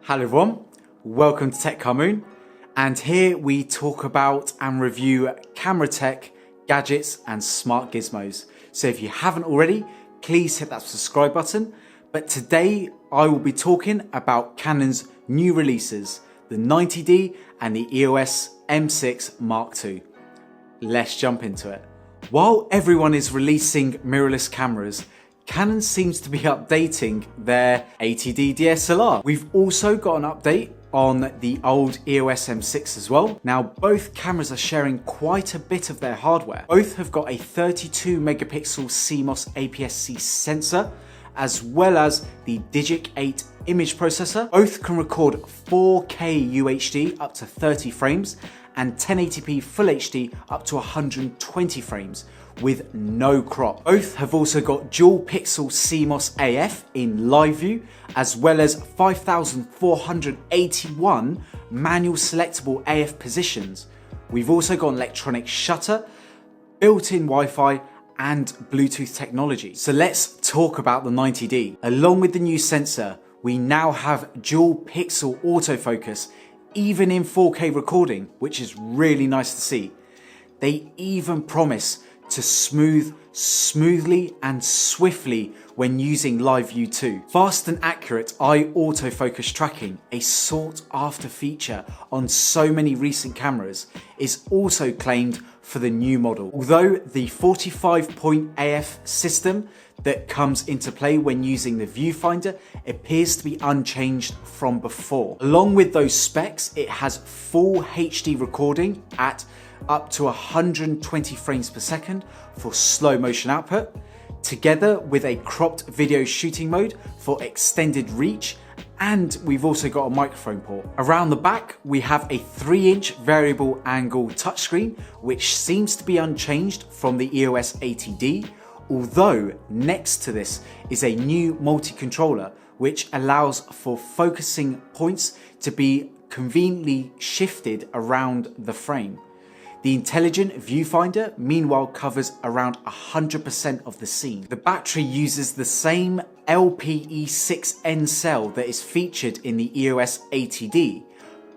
Hello everyone, welcome to Tech Car Moon, and here we talk about and review camera tech, gadgets and smart gizmos. So if you haven't already, please hit that subscribe button. But today I will be talking about Canon's new releases, the 90D and the EOS M6 Mark II. Let's jump into it. While everyone is releasing mirrorless cameras, Canon seems to be updating their 80D DSLR. We've also got an update on the old EOS M6 as well. Now, both cameras are sharing quite a bit of their hardware. Both have got a 32 megapixel CMOS APS-C sensor, as well as the Digic 8 image processor. Both can record 4K UHD up to 30 frames and 1080p Full HD up to 120 frames with no crop. Both have also got dual pixel CMOS AF in live view, as well as 5,481 manual selectable AF positions. We've also got an electronic shutter, built-in Wi-Fi and Bluetooth technology. So let's talk about the 90D. Along with the new sensor, we now have dual pixel autofocus even in 4K recording, which is really nice to see. They even promise to smoothly and swiftly when using live view too. Fast and accurate eye autofocus tracking, a sought after feature on so many recent cameras, is also claimed for the new model. Although the 45-point AF system that comes into play when using the viewfinder appears to be unchanged from before. Along with those specs, it has full HD recording at up to 120 frames per second for slow motion output, together with a cropped video shooting mode for extended reach, and we've also got a microphone port. Around the back, we have a 3-inch variable angle touchscreen, which seems to be unchanged from the EOS 80D, although next to this is a new multi-controller, which allows for focusing points to be conveniently shifted around the frame. The intelligent viewfinder, meanwhile, covers around 100% of the scene. The battery uses the same LPE6N cell that is featured in the EOS 80D,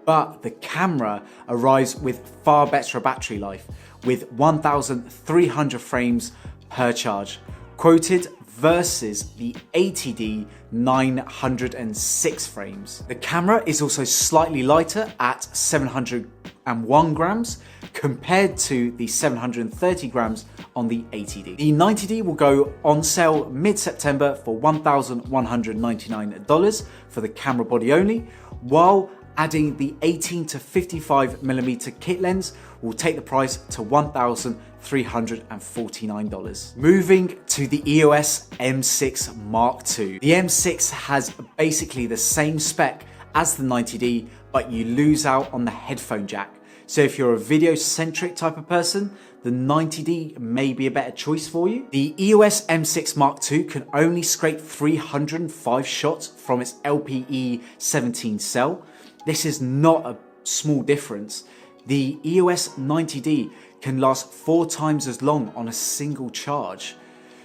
but the camera arrives with far better battery life, with 1,300 frames per charge, quoted versus the 80D 906 frames. The camera is also slightly lighter at 701 grams compared to the 730 grams on the 80D. The 90D will go on sale mid-September for $1,199 for the camera body only, while adding the 18 to 55mm kit lens will take the price to $1,349. Moving to the EOS M6 Mark II. The M6 has basically the same spec as the 90D, but you lose out on the headphone jack. So if you're a video-centric type of person, the 90D may be a better choice for you. The EOS M6 Mark II can only scrape 305 shots from its LPE17 cell. This is not a small difference. The EOS 90D can last 4 times as long on a single charge.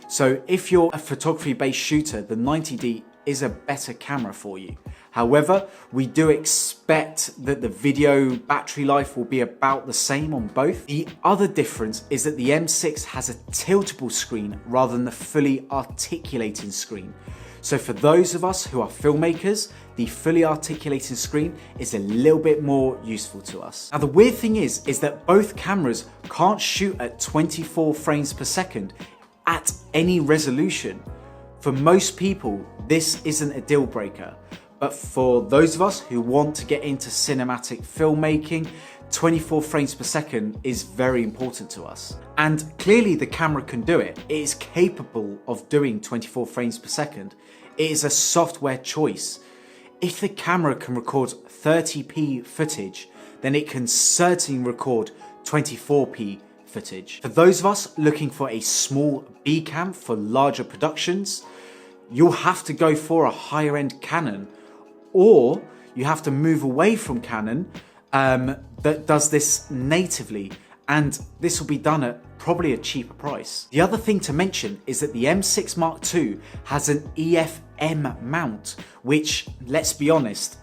So if you're a photography-based shooter, the 90D is a better camera for you. However, we do expect that the video battery life will be about the same on both. The other difference is that the M6 has a tiltable screen rather than the fully articulating screen. So for those of us who are filmmakers, the fully articulating screen is a little bit more useful to us. Now the weird thing is that both cameras can't shoot at 24 frames per second at any resolution. For most people, this isn't a deal breaker. But for those of us who want to get into cinematic filmmaking, 24 frames per second is very important to us. And clearly the camera can do it. It is capable of doing 24 frames per second. It is a software choice. If the camera can record 30p footage, then it can certainly record 24p footage. For those of us looking for a small B cam for larger productions, you'll have to go for a higher end Canon, or you have to move away from Canon that does this natively, and this will be done at probably a cheaper price. The other thing to mention is that the M6 Mark II has an EFM mount, which, let's be honest,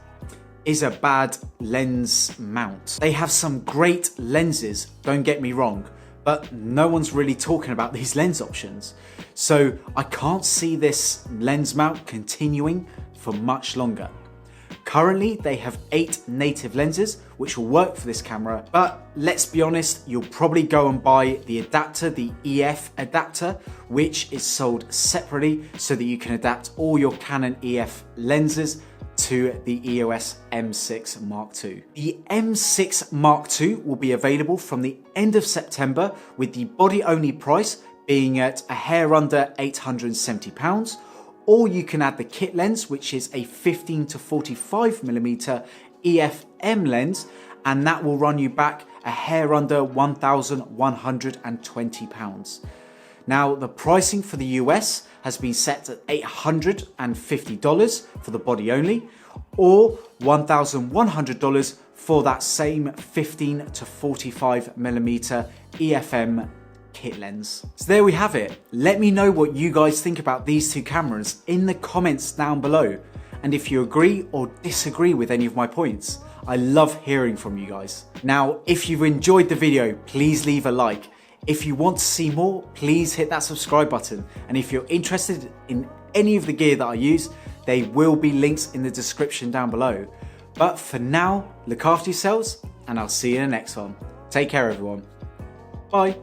is a bad lens mount. They have some great lenses, don't get me wrong, but no one's really talking about these lens options. So I can't see this lens mount continuing for much longer. Currently, they have 8 native lenses, which will work for this camera, but let's be honest, you'll probably go and buy the adapter, the EF adapter, which is sold separately so that you can adapt all your Canon EF lenses to the EOS M6 Mark II. The M6 Mark II will be available from the end of September, with the body-only price being at a hair under £870, or you can add the kit lens, which is a 15 to 45mm EF-M lens, and that will run you back a hair under £1,120. Now, the pricing for the US has been set at $850 for the body only, or $1,100 for that same 15 to 45mm EF-M kit lens. So there we have it. Let me know what you guys think about these two cameras in the comments down below, and if you agree or disagree with any of my points. I love hearing from you guys. Now, if you've enjoyed the video, please leave a like. If you want to see more, please hit that subscribe button, and if you're interested in any of the gear that I use, they will be links in the description down below. But for now, look after yourselves, and I'll see you in the next one. Take care, everyone. Bye.